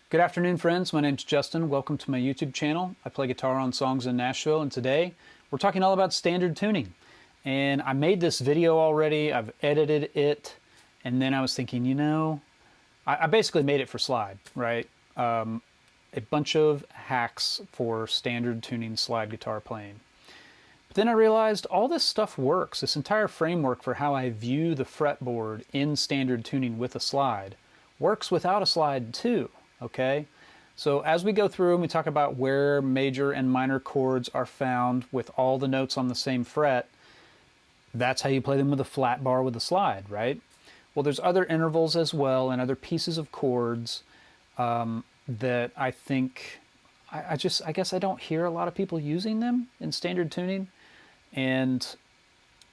Good afternoon, friends. My name's Justin. Welcome to my YouTube channel. I play guitar on songs in Nashville, and today we're talking all about standard tuning. And I made this video already, I've edited it, and then I was thinking, you know, I basically made it for slide, right? A bunch of hacks for standard tuning slide guitar playing. But then I realized all this stuff works. This entire framework for how I view the fretboard in standard tuning with a slide works without a slide too. Okay, so as we go through and we talk about where major and minor chords are found with all the notes on the same fret, that's how you play them with a flat bar with a slide, right? Well, there's other intervals as well and other pieces of chords that I think, I guess I don't hear a lot of people using them in standard tuning. And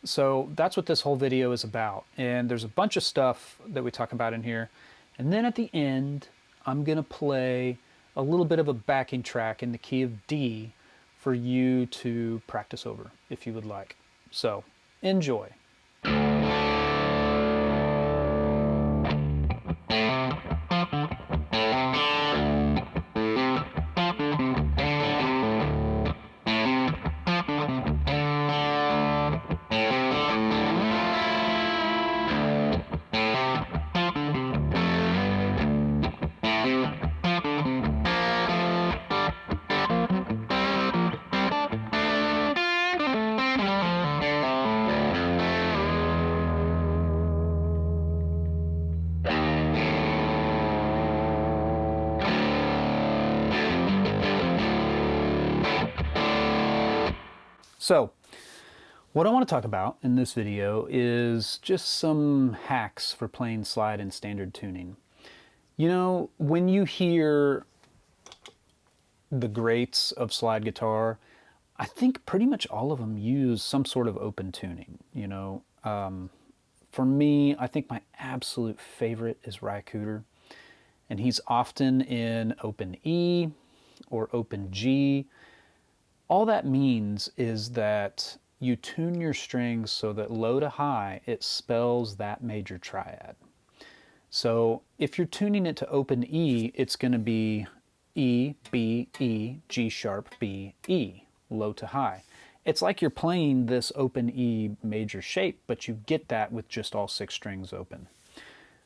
so that's what this whole video is about. And there's a bunch of stuff that we talk about in here. And then at the end, I'm going to play a little bit of a backing track in the key of D for you to practice over if you would like. So, enjoy. So, what I want to talk about in this video is just some hacks for playing slide in standard tuning. You know, when you hear the greats of slide guitar, I think pretty much all of them use some sort of open tuning, you know. For me, I think my absolute favorite is Cooder, and he's often in open E or open G. All that means is that you tune your strings so that low to high, it spells that major triad. So if you're tuning it to open E, it's going to be E, B, E, G sharp, B, E, low to high. It's like you're playing this open E major shape, but you get that with just all 6 strings open.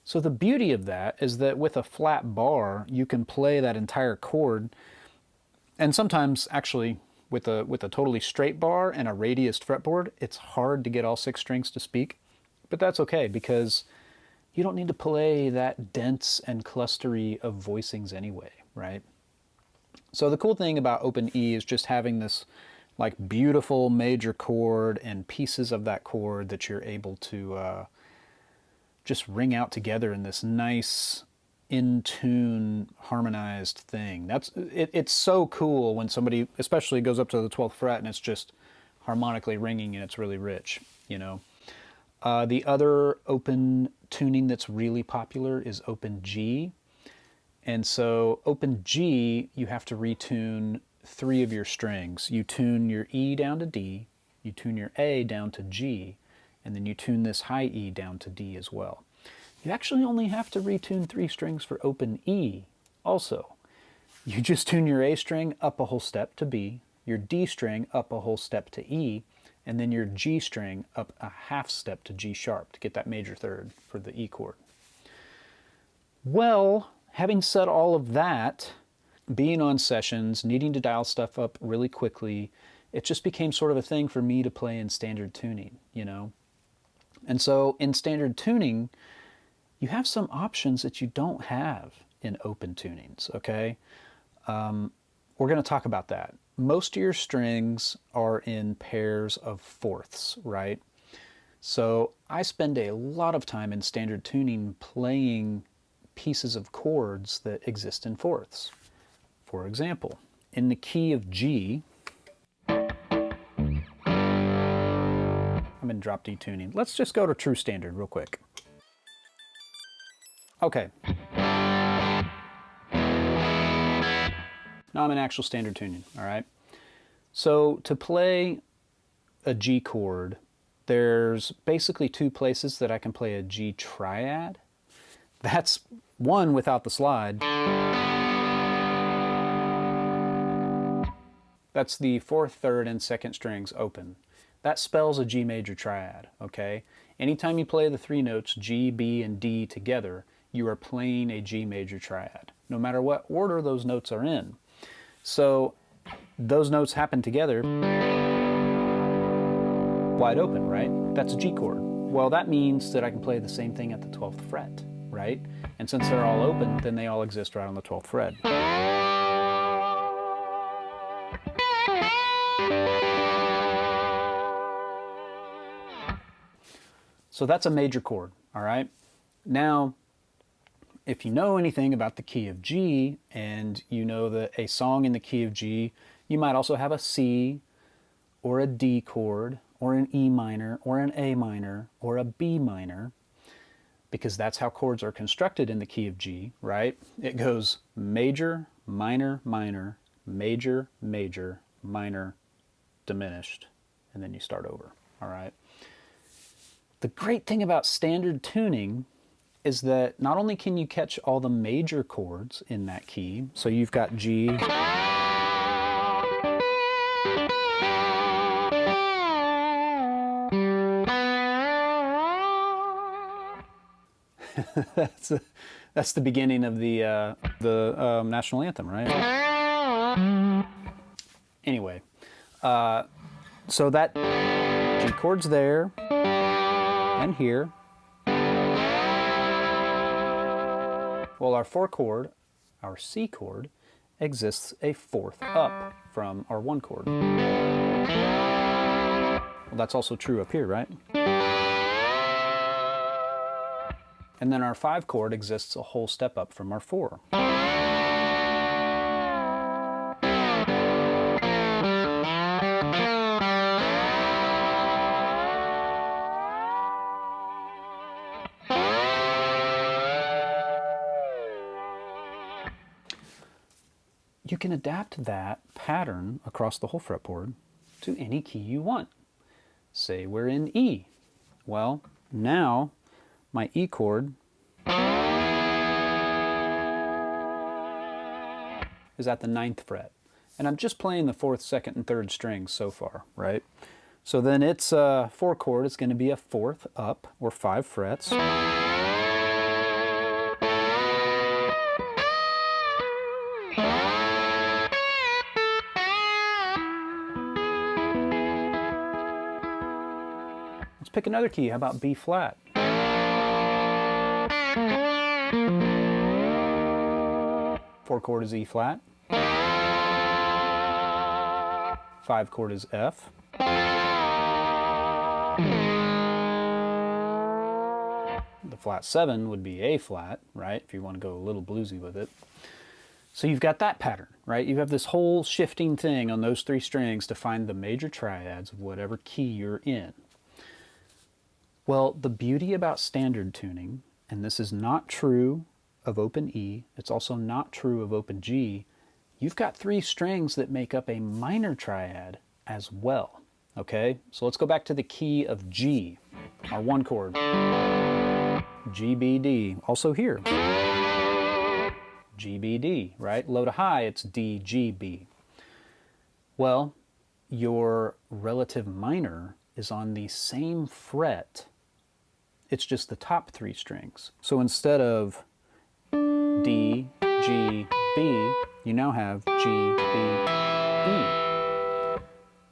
So the beauty of that is that with a flat bar, you can play that entire chord, and sometimes actually with a totally straight bar and a radiused fretboard, it's hard to get all 6 strings to speak, but that's okay because you don't need to play that dense and clustery of voicings anyway, right? So the cool thing about open E is just having this like beautiful major chord and pieces of that chord that you're able to just ring out together in this nice in tune harmonized thing. It's so cool when somebody especially goes up to the 12th fret and it's just harmonically ringing and it's really rich, you know. The other open tuning that's really popular is open G. And so open G, you have to retune 3 of your strings. You tune your E down to D, you tune your A down to G, and then you tune this high E down to D as well. You actually only have to retune 3 strings for open E also. You just tune your A string up a whole step to B, your D string up a whole step to E, and then your G string up a half step to G sharp to get that major third for the E chord. Well, having said all of that, being on sessions, needing to dial stuff up really quickly, it just became sort of a thing for me to play in standard tuning, you know. And so in standard tuning, you have some options that you don't have in open tunings, okay? We're going to talk about that. Most of your strings are in pairs of fourths, right? So I spend a lot of time in standard tuning playing pieces of chords that exist in fourths. For example, in the key of G, I'm in drop D tuning. Let's just go to true standard real quick. Okay. Now I'm in actual standard tuning, all right? So to play a G chord, there's basically 2 places that I can play a G triad. That's one without the slide. That's the fourth, third, and second strings open. That spells a G major triad, okay? Anytime you play the three notes G, B, and D together, you are playing a G major triad, no matter what order those notes are in. So those notes happen together, wide open, right? That's a G chord. Well, that means that I can play the same thing at the 12th fret, right? And since they're all open, then they all exist right on the 12th fret. So that's a major chord, all right? Now, if you know anything about the key of G, and you know that a song in the key of G, you might also have a C, or a D chord, or an E minor, or an A minor, or a B minor, because that's how chords are constructed in the key of G, right? It goes major, minor, minor, major, major, minor, diminished, and then you start over, all right? The great thing about standard tuning is that not only can you catch all the major chords in that key, so you've got G, that's the beginning of the national anthem, right? Anyway, so that G chord's there and here. Well, our 4 chord, our C chord, exists a fourth up from our 1 chord. Well, that's also true up here, right? And then our 5 chord exists a whole step up from our 4. You can adapt that pattern across the whole fretboard to any key you want. Say we're in E. Well, now my E chord is at the 9th fret. And I'm just playing the 4th, 2nd, and 3rd strings so far, right? So then its 4 chord is going to be a 4th up, or 5 frets. Let's pick another key. How about B flat? 4 chord is E flat. 5 chord is F. The flat 7 would be A flat, right? If you want to go a little bluesy with it. So you've got that pattern, right? You have this whole shifting thing on those 3 strings to find the major triads of whatever key you're in. Well, the beauty about standard tuning, and this is not true of open E, it's also not true of open G, you've got 3 strings that make up a minor triad as well, okay? So let's go back to the key of G, our 1 chord. G, B, D, also here. G, B, D, right? Low to high, it's D, G, B. Well, your relative minor is on the same fret. It's just the top 3 strings. So instead of D, G, B, you now have G, B, E.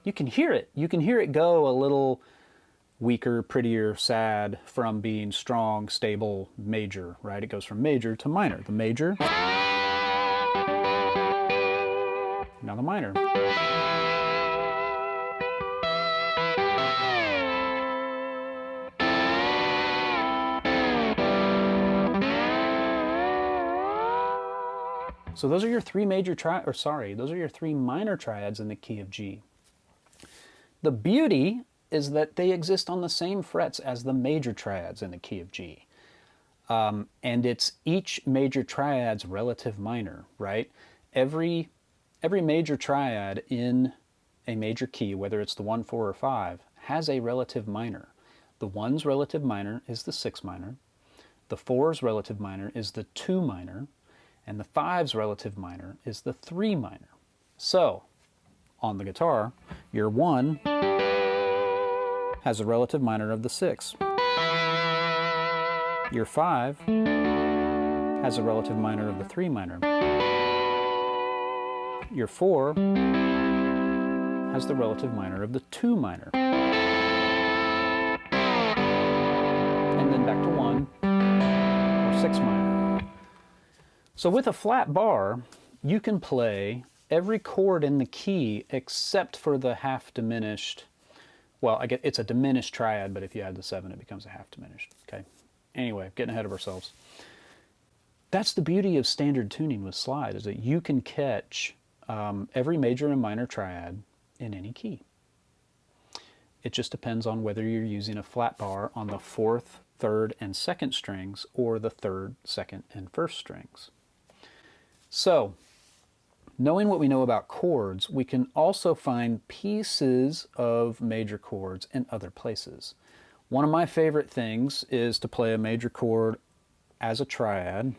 You can hear it. You can hear it go a little weaker, prettier, sad from being strong, stable, major, right? It goes from major to minor. The major, now the minor. So those are your 3 major those are your 3 minor triads in the key of G. The beauty is that they exist on the same frets as the major triads in the key of G. And it's each major triad's relative minor, right? Every major triad in a major key, whether it's the 1, 4, or 5, has a relative minor. The 1's relative minor is the 6 minor. The 4's relative minor is the 2 minor. And the 5's relative minor is the 3 minor. So, on the guitar, your 1 has a relative minor of the 6. Your 5 has a relative minor of the 3 minor. Your 4 has the relative minor of the 2 minor. And then back to 1, or 6 minor. So with a flat bar, you can play every chord in the key except for the half diminished. Well, I get it's a diminished triad, but if you add the 7, it becomes a half diminished. Okay. Anyway, getting ahead of ourselves. That's the beauty of standard tuning with slide, is that you can catch every major and minor triad in any key. It just depends on whether you're using a flat bar on the 4th, 3rd, and 2nd strings, or the 3rd, 2nd, and 1st strings. So, knowing what we know about chords, we can also find pieces of major chords in other places. One of my favorite things is to play a major chord as a triad.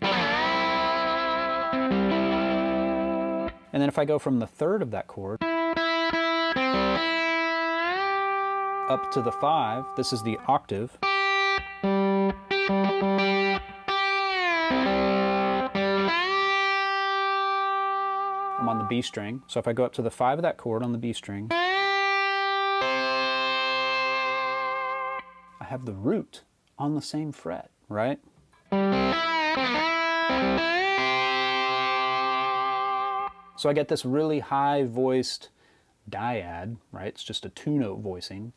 And then if I go from the 3rd of that chord up to the 5, this is the octave. I'm on the B string. So if I go up to the 5 of that chord on the B string, I have the root on the same fret, right? So I get this really high-voiced dyad, right? It's just a 2-note voicing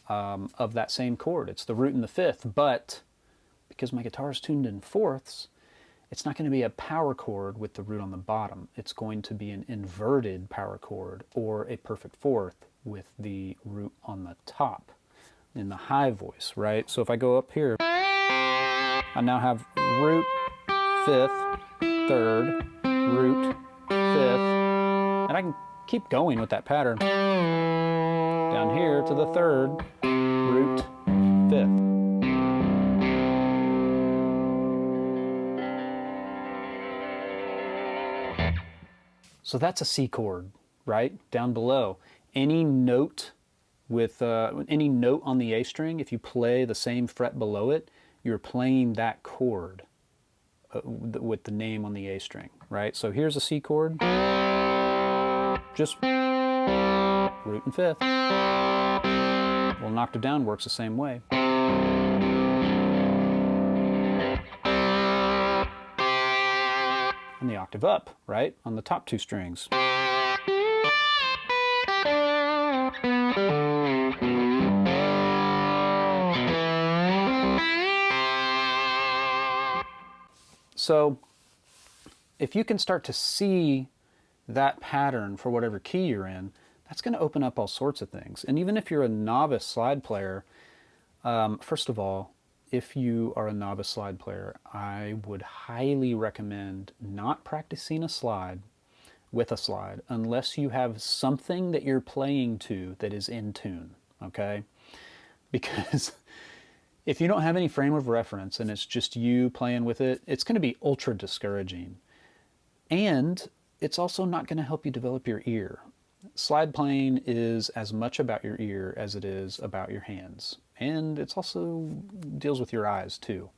of that same chord. It's the root in the 5th, but because my guitar is tuned in 4ths, it's not going to be a power chord with the root on the bottom. It's going to be an inverted power chord, or a perfect 4th with the root on the top in the high voice, right? So if I go up here, I now have root, 5th, 3rd, root, 5th, and I can keep going with that pattern. Down here to the 3rd, root, 5th. So that's a C chord, right? Down below. Any note with any note on the A string, if you play the same fret below it, you're playing that chord with the name on the A string, right? So here's a C chord, just root and 5th. Well, an octave down works the same way. And the octave up, right, on the top 2 strings. So if you can start to see that pattern for whatever key you're in, that's going to open up all sorts of things. And even if you're a novice slide player, first of all, if you are a novice slide player, I would highly recommend not practicing a slide with a slide unless you have something that you're playing to that is in tune, okay? Because if you don't have any frame of reference and it's just you playing with it, it's going to be ultra discouraging. And it's also not going to help you develop your ear. Slide playing is as much about your ear as it is about your hands. And it's also deals with your eyes too.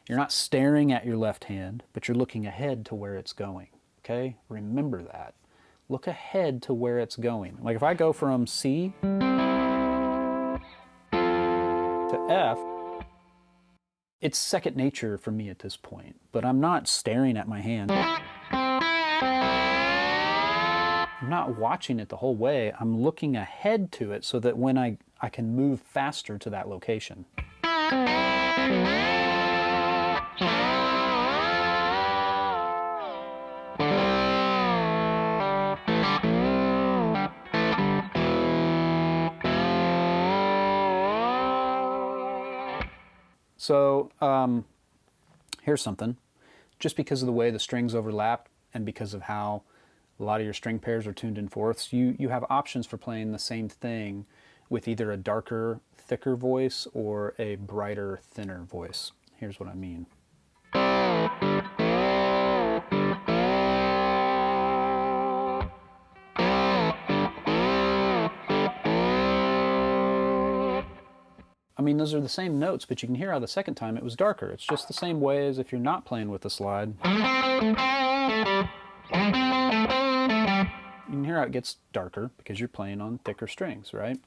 You're not staring at your left hand, but you're looking ahead to where it's going. Okay? Remember that. Look ahead to where it's going. Like if I go from C to F, it's second nature for me at this point, but I'm not staring at my hand. I'm not watching it the whole way. I'm looking ahead to it so that when I can move faster to that location. So here's something. Just because of the way the strings overlap and because of how a lot of your string pairs are tuned in 4ths, you have options for playing the same thing with either a darker, thicker voice or a brighter, thinner voice. Here's what I mean. I mean, those are the same notes, but you can hear how the second time it was darker. It's just the same way as if you're not playing with the slide. You can hear how it gets darker because you're playing on thicker strings, right?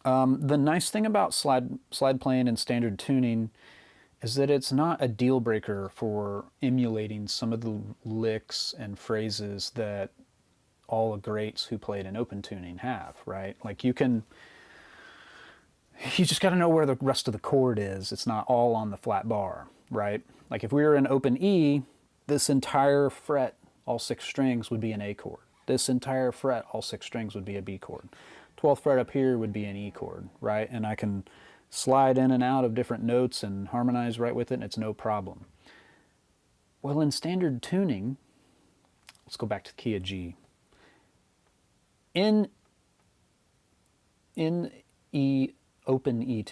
The nice thing about slide playing and standard tuning is that it's not a deal breaker for emulating some of the licks and phrases that all the greats who played in open tuning have, right? Like you just got to know where the rest of the chord is. It's not all on the flat bar, right? Like if we were in open E, this entire fret, all 6 strings, would be an A chord. This entire fret, all 6 strings, would be a B chord. 12th fret up here would be an E chord, right? And I can slide in and out of different notes and harmonize right with it, and it's no problem. Well, in standard tuning, let's go back to the key of G. In open E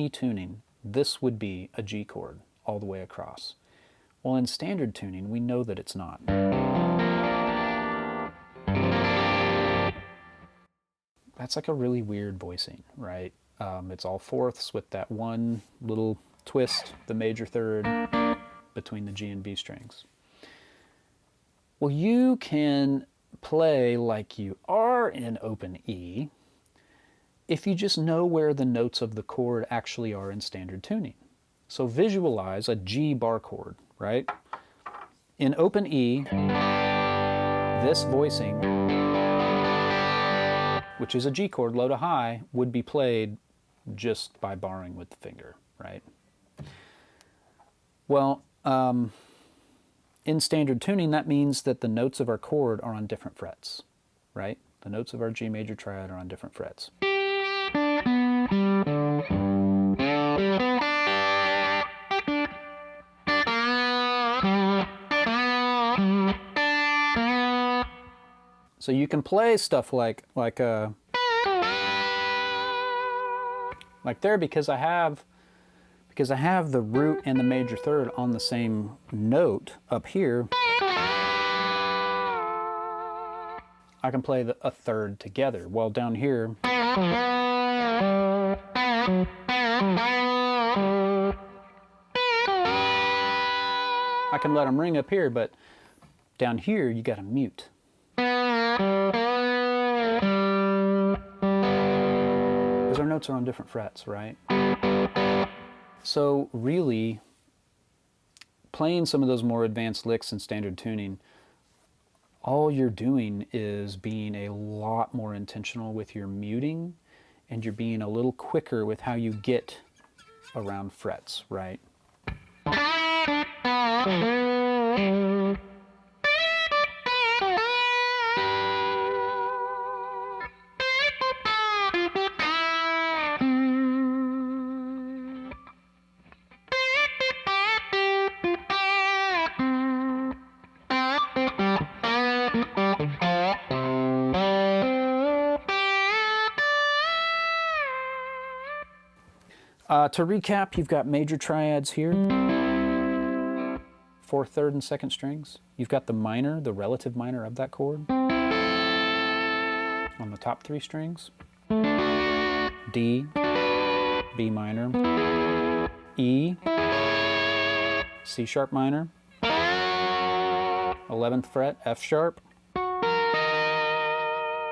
tuning, this would be a G chord all the way across. Well, in standard tuning, we know that it's not. That's like a really weird voicing, right? It's all fourths with that one little twist, the major third, between the G and B strings. Well, you can play like you are in open E if you just know where the notes of the chord actually are in standard tuning. So visualize a G bar chord, right? In open E, this voicing, which is a G chord, low to high, would be played just by barring with the finger, right? Well, in standard tuning, that means that the notes of our chord are on different frets, right? The notes of our G major triad are on different frets. So you can play stuff like there because I have the root and the major third on the same note up here. I can play a third together. Well, down here, I can let them ring up here, but down here you got to mute. Because our notes are on different frets, right? So really, playing some of those more advanced licks in standard tuning, all you're doing is being a lot more intentional with your muting, and you're being a little quicker with how you get around frets, right? To recap, you've got major triads here, 4th, 3rd, and 2nd strings. You've got the minor, the relative minor of that chord on the top 3 strings. D, B minor, E, C sharp minor, 11th fret, F sharp,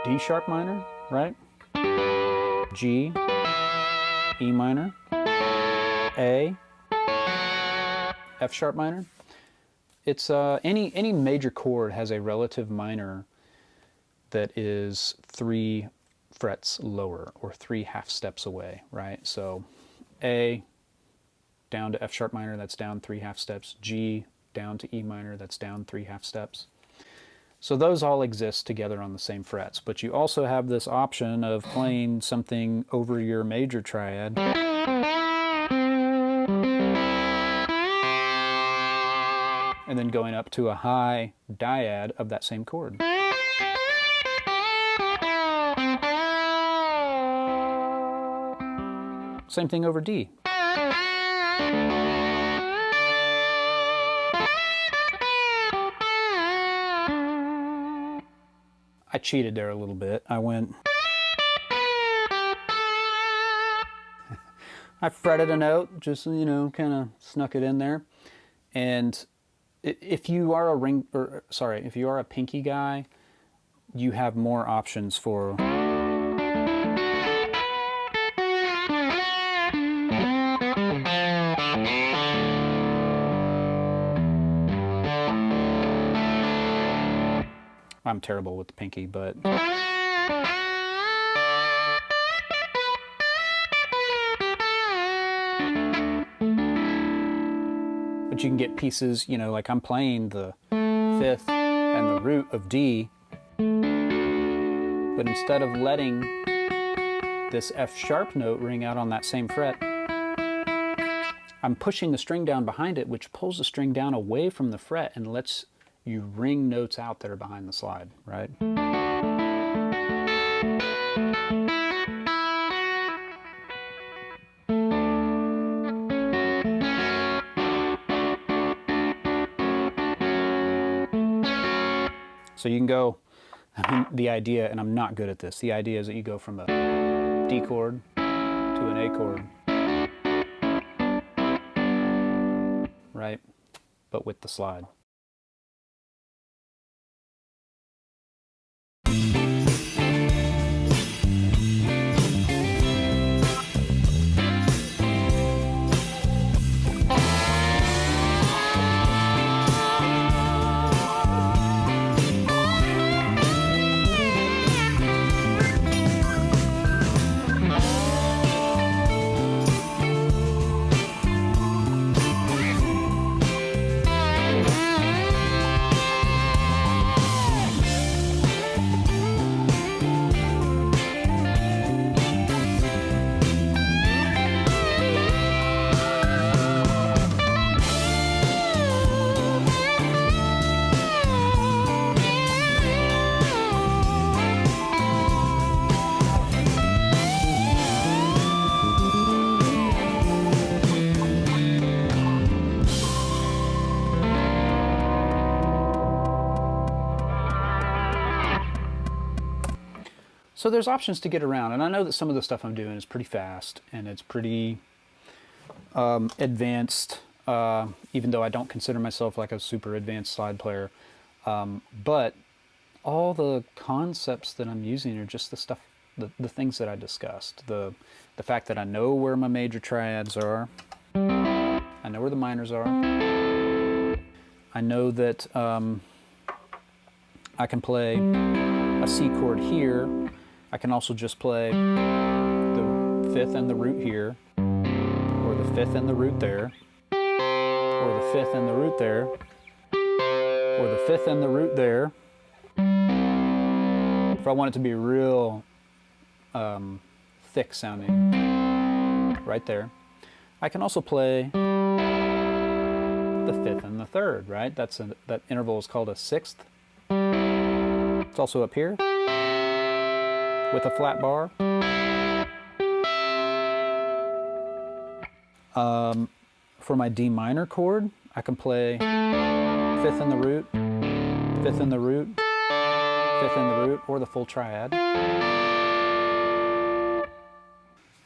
D sharp minor, right? G, E minor, A, F sharp minor. It's any major chord has a relative minor that is 3 frets lower or 3 half steps away, right? So A down to F sharp minor, that's down 3 half steps. G down to E minor, that's down 3 half steps. So those all exist together on the same frets, but you also have this option of playing something over your major triad and then going up to a high dyad of that same chord. Same thing over D. I cheated there a little bit. I went I fretted a note, just, you know, kind of snuck it in there. And if you are if you are a pinky guy, you have more options for I'm terrible with the pinky, but you can get pieces, you know, like I'm playing the 5th and the root of D, but instead of letting this F sharp note ring out on that same fret, I'm pushing the string down behind it, which pulls the string down away from the fret and lets you ring notes out that are behind the slide, right? So you can go, I mean, the idea, and I'm not good at this, the idea is that you go from a D chord to an A chord, right? But with the slide. So there's options to get around, and I know that some of the stuff I'm doing is pretty fast and it's pretty advanced, even though I don't consider myself like a super advanced slide player. But all the concepts that I'm using are just the stuff, the things that I discussed. The fact that I know where my major triads are, I know where the minors are, I know that I can play a C chord here. I can also just play the 5th and the root here, or the 5th and the root there, or the 5th and the root there, or the 5th and the root there. If I want it to be real thick sounding, right there. I can also play the 5th and the 3rd, right? That interval is called a 6th. It's also up here with a flat bar. For my D minor chord, I can play 5th and the root, 5th and the root, 5th and the root, or the full triad.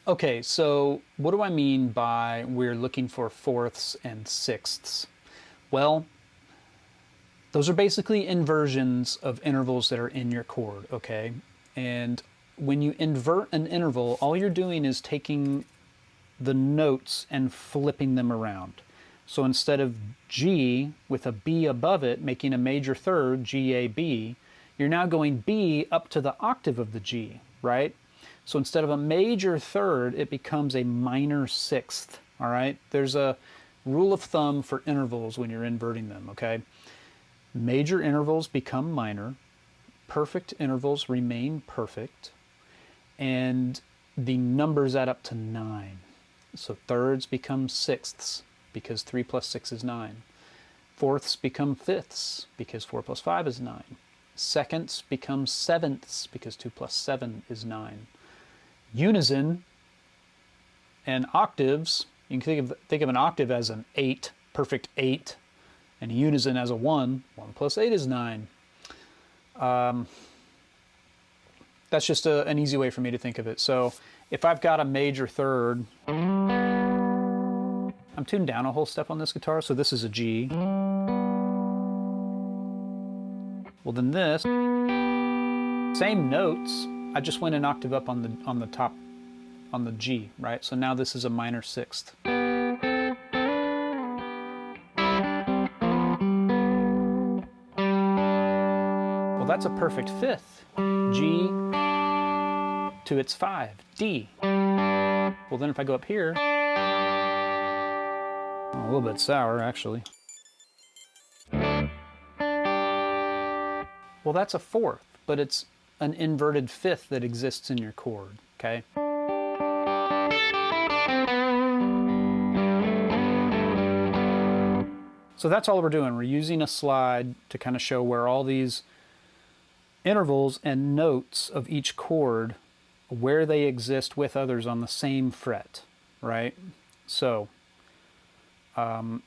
Okay, so what do I mean by we're looking for 4ths and 6ths? Well, those are basically inversions of intervals that are in your chord, okay? And when you invert an interval, all you're doing is taking the notes and flipping them around. So instead of G with a B above it, making a major third, G, A, B, you're now going B up to the octave of the G, right? So instead of a major third, it becomes a minor 6th, all right? There's a rule of thumb for intervals when you're inverting them, okay? Major intervals become minor, perfect intervals remain perfect, and the numbers add up to 9. So thirds become 6ths because 3 plus 6 is 9. 4ths become 5ths because 4 plus 5 is 9. Seconds become 7ths because 2 plus 7 is 9. Unison and octaves, you can think of an octave as an 8, perfect 8, and a unison as a 1. 1 plus 8 is 9. That's just an easy way for me to think of it. So if I've got a major third, I'm tuned down a whole step on this guitar, so this is a G. Well, then this, same notes, I just went an octave up on the top, on the G, right? So now this is a minor sixth. Well, that's a perfect fifth. G to its 5, D. Well, then if I go up here, a little bit sour, actually. Well, that's a fourth, but it's an inverted fifth that exists in your chord, okay? So that's all we're doing. We're using a slide to kind of show where all these intervals and notes of each chord, where they exist with others on the same fret, right? So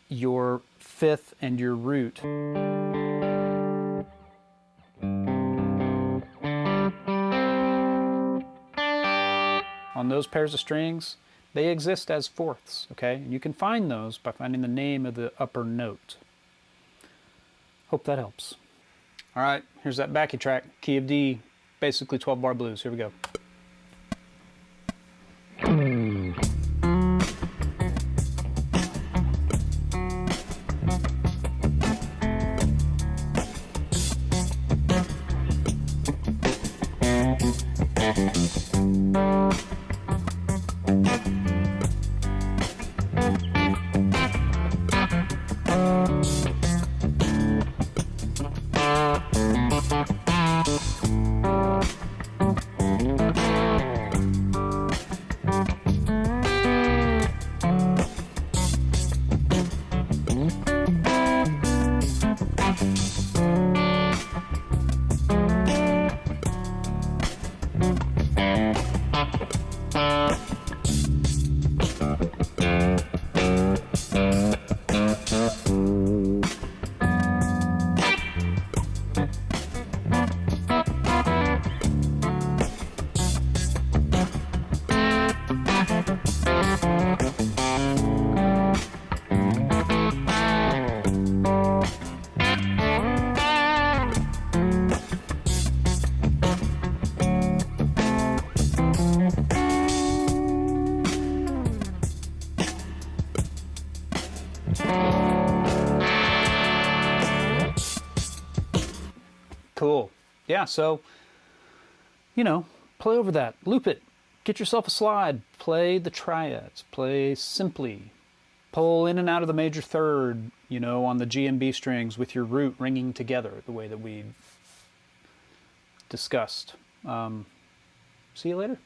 your fifth and your root on those pairs of strings, they exist as fourths, okay? And you can find those by finding the name of the upper note. Hope that helps. All right, here's that backy track, key of D, basically 12-bar blues. Here we go. Cool. Yeah, so, you know, play over that, loop it, get yourself a slide, play the triads, play simply, pull in and out of the major third, you know, on the G and B strings with your root ringing together the way that we discussed. See you later.